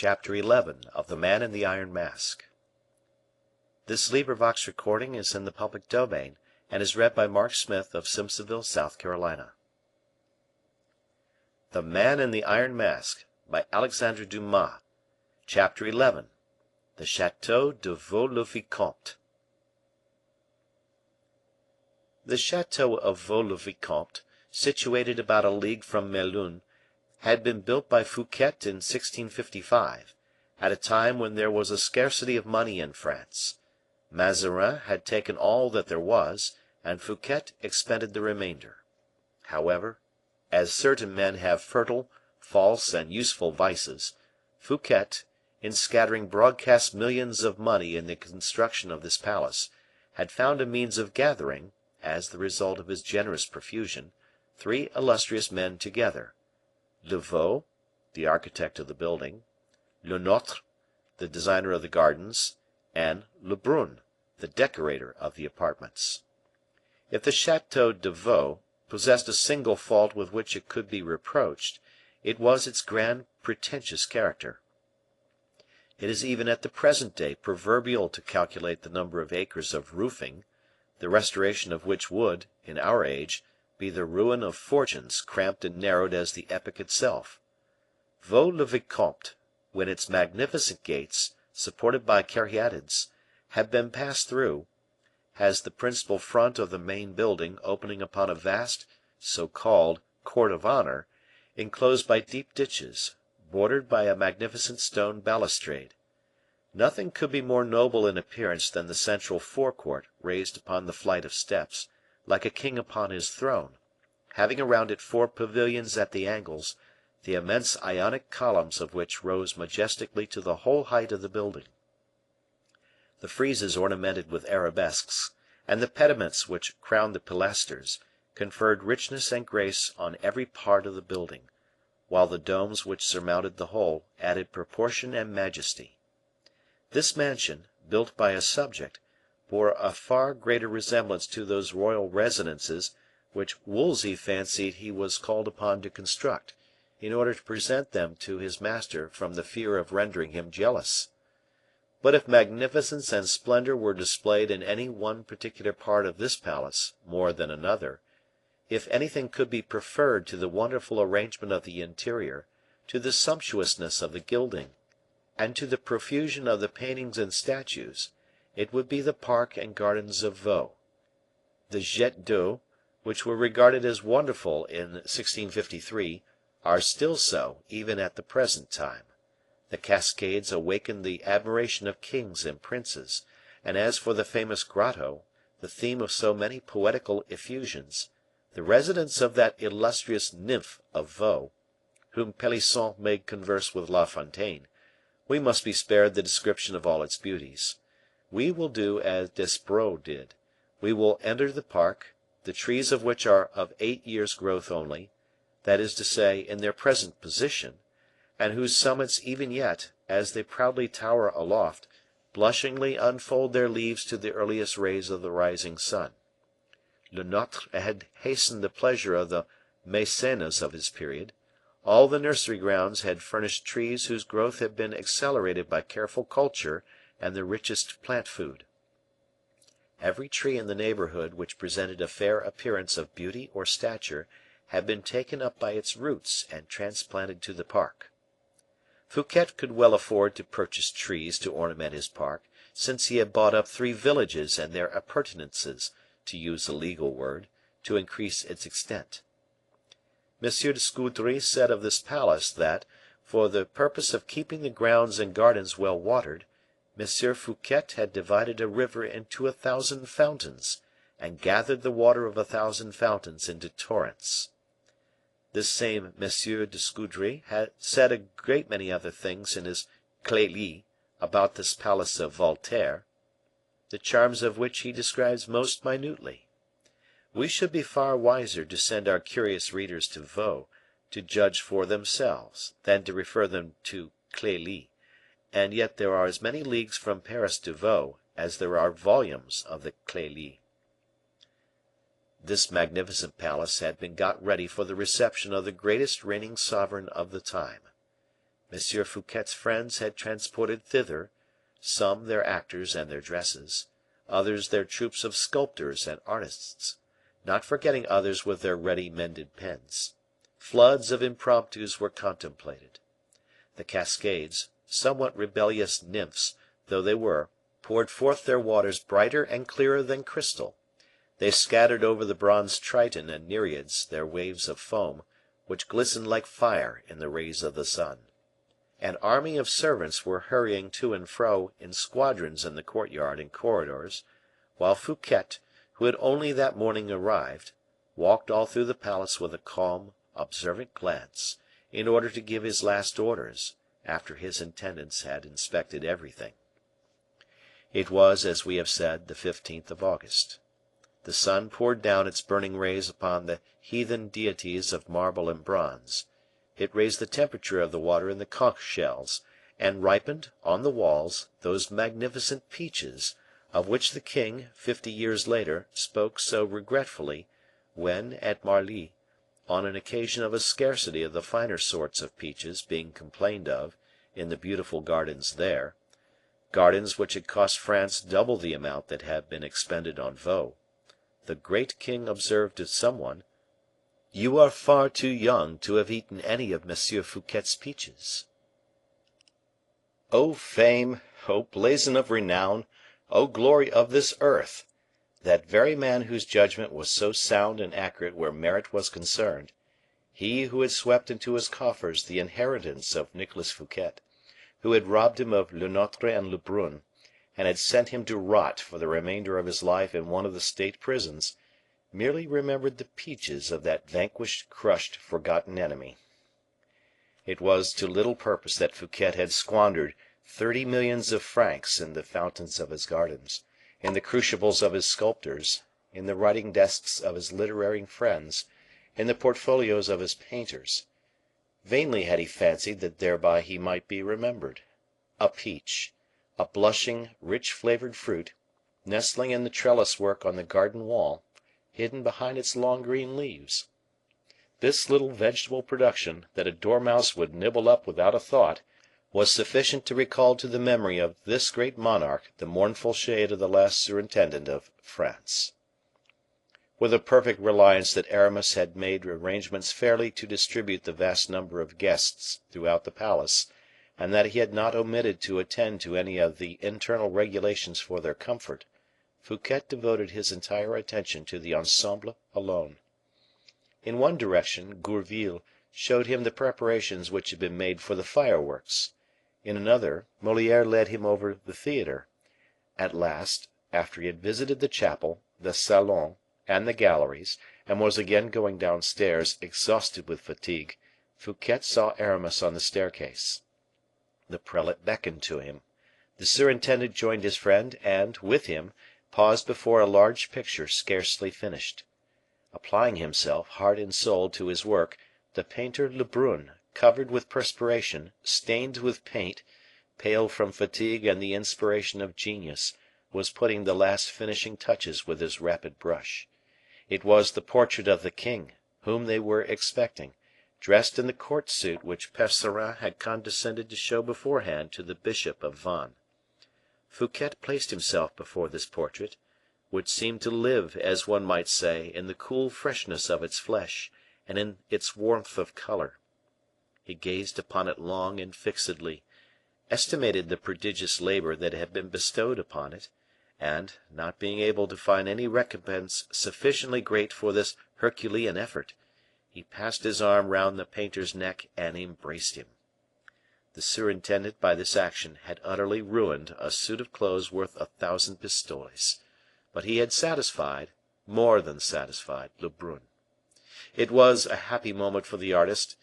Chapter 11 of The Man in the Iron Mask. This recording is in the public domain, and is read by Mark Smith of Simpsonville, South Carolina. The Man in the Iron Mask, by Alexandre Dumas. Chapter 11. The Chateau de Vaux le Vicomte. The Chateau of Vaux le Vicomte, situated about a league from Melun, had been built by Fouquet in 1655, at a time when there was a scarcity of money in France. Mazarin had taken all that there was, and Fouquet expended the remainder. However, as certain men have fertile, false, and useful vices, Fouquet, in scattering broadcast millions of money in the construction of this palace, had found a means of gathering, as the result of his generous profusion, three illustrious men together: Le Vaux, the architect of the building; Le Nôtre, the designer of the gardens; and Le Brun, the decorator of the apartments. If the Chateau de Vaux possessed a single fault with which it could be reproached, it was its grand pretentious character. It is even at the present day proverbial to calculate the number of acres of roofing, the restoration of which would, in our age, be the ruin of fortunes cramped and narrowed as the epoch itself. Vaux le Vicomte, when its magnificent gates, supported by caryatides, had been passed through, has the principal front of the main building opening upon a vast, so called, court of honor, enclosed by deep ditches, bordered by a magnificent stone balustrade. Nothing could be more noble in appearance than the central forecourt raised upon the flight of steps, like a king upon his throne, having around it four pavilions at the angles, the immense Ionic columns of which rose majestically to the whole height of the building. The friezes ornamented with arabesques, and the pediments which crowned the pilasters, conferred richness and grace on every part of the building, while the domes which surmounted the whole added proportion and majesty. This mansion, built by a subject, bore a far greater resemblance to those royal residences which Wolsey fancied he was called upon to construct, in order to present them to his master from the fear of rendering him jealous. But if magnificence and splendor were displayed in any one particular part of this palace more than another, if anything could be preferred to the wonderful arrangement of the interior, to the sumptuousness of the gilding, and to the profusion of the paintings and statues, it would be the park and gardens of Vaux. The jets d'eau, which were regarded as wonderful in 1653, are still so even at the present time. The cascades awakened the admiration of kings and princes; and as for the famous grotto, the theme of so many poetical effusions, the residence of that illustrious nymph of Vaux, whom Pelisson made converse with La Fontaine, we must be spared the description of all its beauties. We will do as Despreaux did. We will enter the park, the trees of which are of 8 years' growth only, that is to say, in their present position, and whose summits even yet, as they proudly tower aloft, blushingly unfold their leaves to the earliest rays of the rising sun. Le Nôtre had hastened the pleasure of the Maecenas of his period. All the nursery grounds had furnished trees whose growth had been accelerated by careful culture and the richest plant food. Every tree in the neighborhood which presented a fair appearance of beauty or stature had been taken up by its roots and transplanted to the park. Fouquet could well afford to purchase trees to ornament his park, since he had bought up 3 villages and their appurtenances, to use a legal word, to increase its extent. M. de Scudery said of this palace that, for the purpose of keeping the grounds and gardens well watered, M. Fouquet had divided a river into 1,000 fountains, and gathered the water of 1,000 fountains into torrents. This same M. de Scudery had said a great many other things in his Clélie about this palace of Voltaire, the charms of which he describes most minutely. We should be far wiser to send our curious readers to Vaux, to judge for themselves, than to refer them to Clélie, and yet there are as many leagues from Paris to Vaux as there are volumes of the Clélie. This magnificent palace had been got ready for the reception of the greatest reigning sovereign of the time. M. Fouquet's friends had transported thither, some their actors and their dresses, others their troops of sculptors and artists, not forgetting others with their ready mended pens. Floods of impromptus were contemplated. The cascades, somewhat rebellious nymphs though they were, poured forth their waters brighter and clearer than crystal. They scattered over the bronze Triton and Nereids their waves of foam, which glistened like fire in the rays of the sun. An army of servants were hurrying to and fro in squadrons in the courtyard and corridors, while Fouquet, who had only that morning arrived, walked all through the palace with a calm, observant glance, in order to give his last orders, after his intendants had inspected everything. It was, as we have said, the 15th of August. The sun poured down its burning rays upon the heathen deities of marble and bronze. It raised the temperature of the water in the conch shells, and ripened, on the walls, those magnificent peaches, of which the king, 50 years later, spoke so regretfully, when, at Marly, on an occasion of a scarcity of the finer sorts of peaches being complained of, in the beautiful gardens there, gardens which had cost France double the amount that had been expended on Vaux, the great king observed to someone, "You are far too young to have eaten any of M. Fouquet's peaches." O fame, O blazon of renown, O glory of this earth! That very man whose judgment was so sound and accurate where merit was concerned, he who had swept into his coffers the inheritance of Nicolas Fouquet, who had robbed him of Le Notre and Lebrun, and had sent him to rot for the remainder of his life in one of the state prisons, merely remembered the peaches of that vanquished, crushed, forgotten enemy. It was to little purpose that Fouquet had squandered 30 millions of francs in the fountains of his gardens, in the crucibles of his sculptors, in the writing desks of his literary friends, in the portfolios of his painters. Vainly had he fancied that thereby he might be remembered. A peach, a blushing, rich flavored fruit, nestling in the trellis work on the garden wall, hidden behind its long green leaves. This little vegetable production, that a dormouse would nibble up without a thought, was sufficient to recall to the memory of this great monarch the mournful shade of the last surintendant of France. With a perfect reliance that Aramis had made arrangements fairly to distribute the vast number of guests throughout the palace, and that he had not omitted to attend to any of the internal regulations for their comfort, Fouquet devoted his entire attention to the ensemble alone. In one direction, Gourville showed him the preparations which had been made for the fireworks; in another, Moliere led him over the theater. At last, after he had visited the chapel, the salon, and the galleries, and was again going downstairs, exhausted with fatigue, Fouquet saw Aramis on the staircase. The prelate beckoned to him. The surintendant joined his friend, and, with him, paused before a large picture scarcely finished. Applying himself, heart and soul, to his work, the painter Lebrun, covered with perspiration, stained with paint, pale from fatigue and the inspiration of genius, was putting the last finishing touches with his rapid brush. It was the portrait of the king, whom they were expecting, dressed in the court suit which Percerin had condescended to show beforehand to the bishop of Vannes. Fouquet placed himself before this portrait, which seemed to live, as one might say, in the cool freshness of its flesh, and in its warmth of color. He gazed upon it long and fixedly, estimated the prodigious labor that had been bestowed upon it, and, not being able to find any recompense sufficiently great for this Herculean effort, he passed his arm round the painter's neck and embraced him. The surintendant by this action had utterly ruined a suit of clothes worth 1,000 pistoles, but he had satisfied, more than satisfied, Lebrun. It was a happy moment for the artist;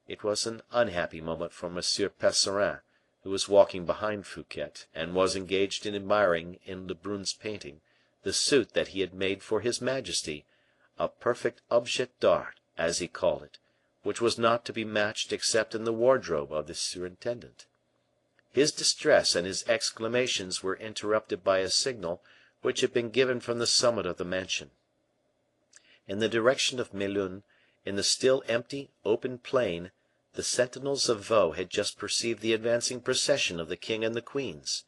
it was an unhappy moment for M. Percerin, who was walking behind Fouquet, and was engaged in admiring, in Lebrun's painting, the suit that he had made for his majesty, a perfect objet d'art, as he called it, which was not to be matched except in the wardrobe of the surintendant. His distress and his exclamations were interrupted by a signal which had been given from the summit of the mansion. In the direction of Melun, in the still empty, open plain, the sentinels of Vaux had just perceived the advancing procession of the king and the queens.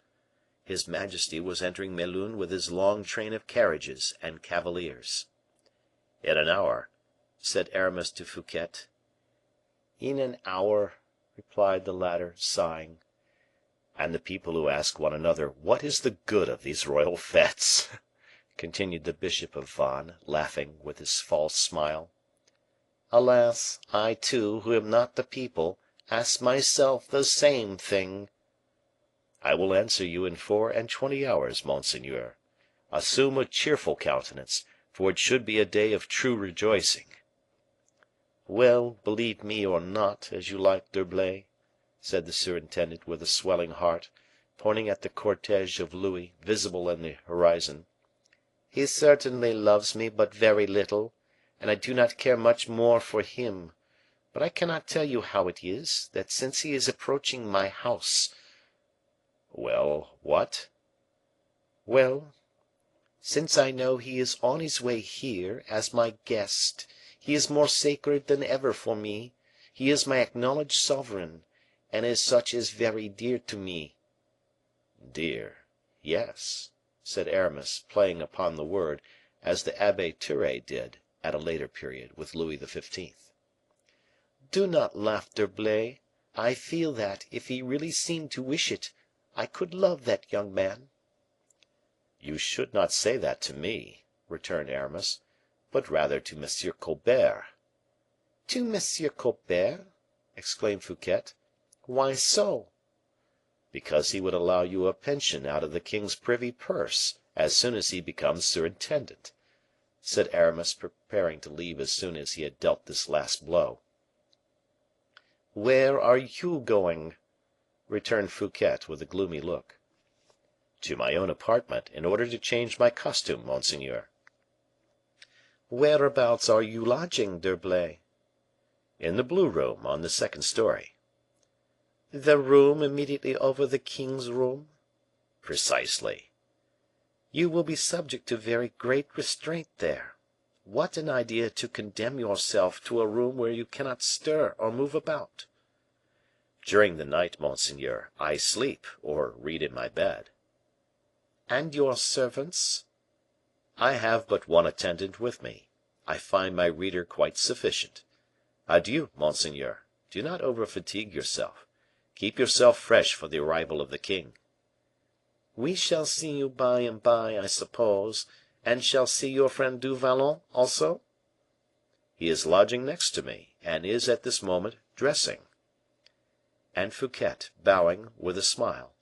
His majesty was entering Melun with his long train of carriages and cavaliers. "In an hour," said Aramis to Fouquet. "In an hour," replied the latter, sighing. "And the people who ask one another what is the good of these royal fetes?" continued the bishop of Vannes, laughing, with his false smile. "Alas! I too, who am not the people, ask myself the same thing." "I will answer you in 24 hours, monseigneur. Assume a cheerful countenance, for it should be a day of true rejoicing." "Well, believe me or not, as you like, D'Herblay," said the surintendant, with a swelling heart, pointing at the cortege of Louis, visible in the horizon. "He certainly loves me but very little, and I do not care much more for him; but I cannot tell you how it is, that since he is approaching my house—" "Well, what?" "Well, since I know he is on his way here, as my guest, he is more sacred than ever for me; he is my acknowledged sovereign, and as such is very dear to me." "Dear, yes," said Aramis, playing upon the word, as the Abbe Terray did, at a later period, with Louis XV. "Do not laugh, D'Herblay; I feel that, if he really seemed to wish it, I could love that young man." "You should not say that to me," returned Aramis, "but rather to M. Colbert." "To M. Colbert?" exclaimed Fouquet. "Why so?" "Because he would allow you a pension out of the king's privy purse, as soon as he becomes surintendant," said Aramis, preparing to leave as soon as he had dealt this last blow. "Where are you going?" returned Fouquet, with a gloomy look. "To my own apartment, in order to change my costume, monseigneur." "Whereabouts are you lodging, D'Herblay?" "In the blue room, on the second story." "The room immediately over the king's room?" "Precisely." "You will be subject to very great restraint there. What an idea to condemn yourself to a room where you cannot stir or move about." "During the night, monseigneur, I sleep, or read in my bed." "And your servants?" "I have but one attendant with me. I find my reader quite sufficient. Adieu, monseigneur; do not over fatigue yourself. Keep yourself fresh for the arrival of the king." "We shall see you by and by, I suppose, and shall see your friend Du Vallon also?" "He is lodging next to me, and is at this moment dressing." And Fouquet, bowing, with a smile,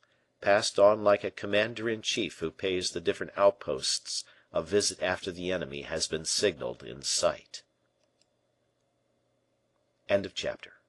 passed on like a commander in chief who pays the different outposts a visit after the enemy has been signaled in sight. Chapter